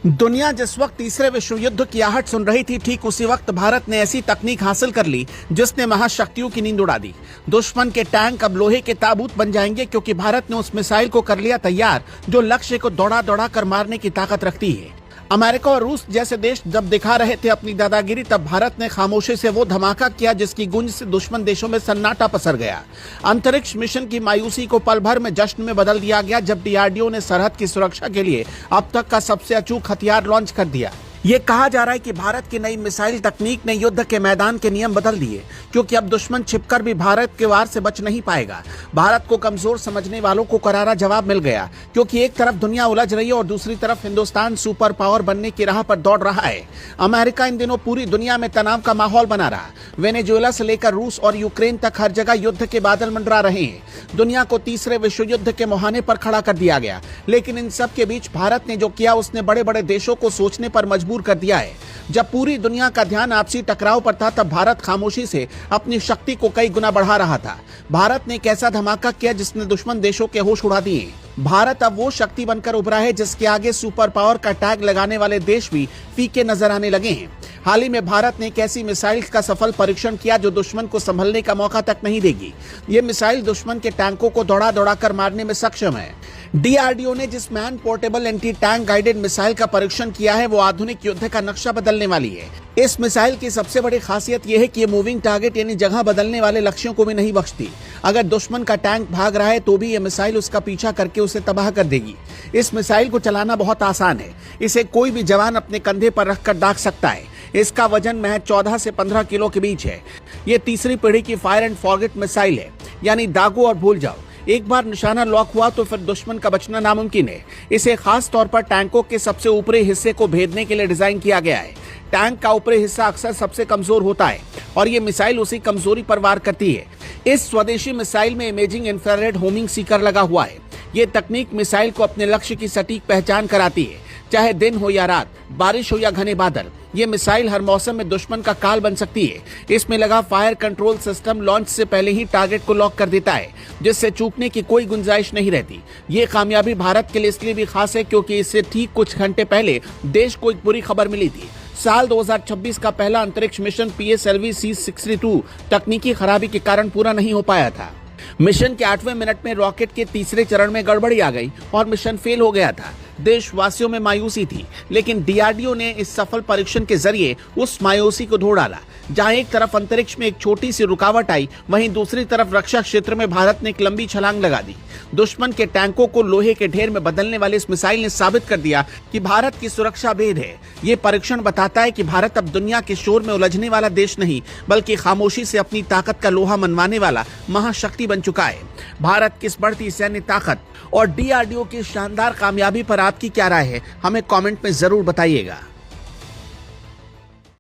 दुनिया जिस वक्त तीसरे विश्व युद्ध की आहट सुन रही थी, ठीक उसी वक्त भारत ने ऐसी तकनीक हासिल कर ली जिसने महाशक्तियों की नींद उड़ा दी। दुश्मन के टैंक अब लोहे के ताबूत बन जाएंगे, क्योंकि भारत ने उस मिसाइल को कर लिया तैयार जो लक्ष्य को दौड़ा दौड़ा कर मारने की ताकत रखती है। अमेरिका और रूस जैसे देश जब दिखा रहे थे अपनी दादागिरी, तब भारत ने खामोशी से वो धमाका किया जिसकी गूंज से दुश्मन देशों में सन्नाटा पसर गया। अंतरिक्ष मिशन की मायूसी को पल भर में जश्न में बदल दिया गया जब डीआरडीओ ने सरहद की सुरक्षा के लिए अब तक का सबसे अचूक हथियार लॉन्च कर दिया। ये कहा जा रहा है कि भारत की नई मिसाइल तकनीक ने युद्ध के मैदान के नियम बदल दिए, क्योंकि अब दुश्मन छिपकर भी भारत के वार से बच नहीं पाएगा। भारत को कमजोर समझने वालों को करारा जवाब मिल गया, क्योंकि एक तरफ दुनिया उलझ रही है और दूसरी तरफ हिंदुस्तान सुपर पावर बनने की राह पर दौड़ रहा है। अमेरिका इन दिनों पूरी दुनिया में तनाव का माहौल बना रहा। वेनेजुएला से लेकर रूस और यूक्रेन तक हर जगह युद्ध के बादल मंडरा रहे हैं। दुनिया को तीसरे विश्व युद्ध के मुहाने पर खड़ा कर दिया गया, लेकिन इन सब के बीच भारत ने जो किया उसने बड़े बड़े देशों को सोचने पर मजबूर कर दिया है। जब पूरी दुनिया का ध्यान आपसी टकराव पर था, तब भारत खामोशी से अपनी शक्ति को कई गुना बढ़ा रहा था। भारत ने एक ऐसा धमाका किया जिसने दुश्मन देशों के होश उड़ा दिए। भारत अब वो शक्ति बनकर उभरा है जिसके आगे सुपर पावर का टैग लगाने वाले देश भी फीके नजर आने लगे हैं। हाल ही में भारत ने एक ऐसी मिसाइल का सफल परीक्षण किया जो दुश्मन को संभलने का मौका तक नहीं देगी। ये मिसाइल दुश्मन के टैंकों को दौड़ा दौड़ा कर मारने में सक्षम है। डीआरडीओ ने जिस man portable anti tank guided missile का परीक्षण किया है, वो आधुनिक युद्ध का नक्शा बदलने वाली है। इस मिसाइल की सबसे बड़ी खासियत यह है कि ये मूविंग टारगेट यानी जगह बदलने वाले लक्ष्यों को भी नहीं बख्शती। अगर दुश्मन का टैंक भाग रहा है तो भी ये मिसाइल उसका पीछा करके उसे तबाह कर देगी। इस मिसाइल को चलाना बहुत आसान है। इसे कोई भी जवान अपने कंधे पर रखकर दाग सकता है। इसका वजन महज 14 से 15 किलो के बीच है। ये तीसरी पीढ़ी की फायर एंड फॉरगेट मिसाइल है, यानी दागो और भूल जाओ। एक बार निशाना लॉक हुआ तो फिर दुश्मन का बचना नामुमकिन है। इसे खास तौर पर टैंकों के सबसे ऊपरी हिस्से को भेदने के लिए डिजाइन किया गया है। टैंक का ऊपरी हिस्सा अक्सर सबसे कमजोर होता है और ये मिसाइल उसी कमजोरी पर वार करती है। इस स्वदेशी मिसाइल में इमेजिंग इंफ्रारेड होमिंग सीकर लगा हुआ है। ये तकनीक मिसाइल को अपने लक्ष्य की सटीक पहचान कराती है, चाहे दिन हो या रात, बारिश हो या घने बादल। ये मिसाइल हर मौसम में दुश्मन का काल बन सकती है। इसमें लगा फायर कंट्रोल सिस्टम लॉन्च से पहले ही टारगेट को लॉक कर देता है, जिससे चूकने की कोई गुंजाइश नहीं रहती। ये कामयाबी भारत के लिए इसलिए भी खास है क्योंकि इससे ठीक कुछ घंटे पहले देश को एक बुरी खबर मिली थी। साल 2026 का पहला अंतरिक्ष मिशन PSLV C-62 तकनीकी खराबी के कारण पूरा नहीं हो पाया था। मिशन के 8वें मिनट में रॉकेट के तीसरे चरण में गड़बड़ी आ गई और मिशन फेल हो गया था। देशवासियों में मायूसी थी, लेकिन डीआरडीओ ने इस सफल परीक्षण के जरिए उस मायूसी को धो डाला। जहां एक तरफ अंतरिक्ष में एक छोटी सी रुकावट आई, वहीं दूसरी तरफ रक्षा क्षेत्र में भारत ने एक लंबी छलांग लगा दी। दुश्मन के टैंकों को लोहे के ढेर में बदलने वाले इस मिसाइल ने साबित कर दिया कि भारत की सुरक्षा भेद है। ये परीक्षण बताता है कि भारत अब दुनिया के शोर में उलझने वाला देश नहीं, बल्कि खामोशी से अपनी ताकत का लोहा मनवाने वाला महाशक्ति बन चुका है। भारत की इस बढ़ती सैन्य ताकत और डीआरडीओ की शानदार कामयाबी पर आपकी क्या राय है, हमें कमेंट में जरूर बताइएगा।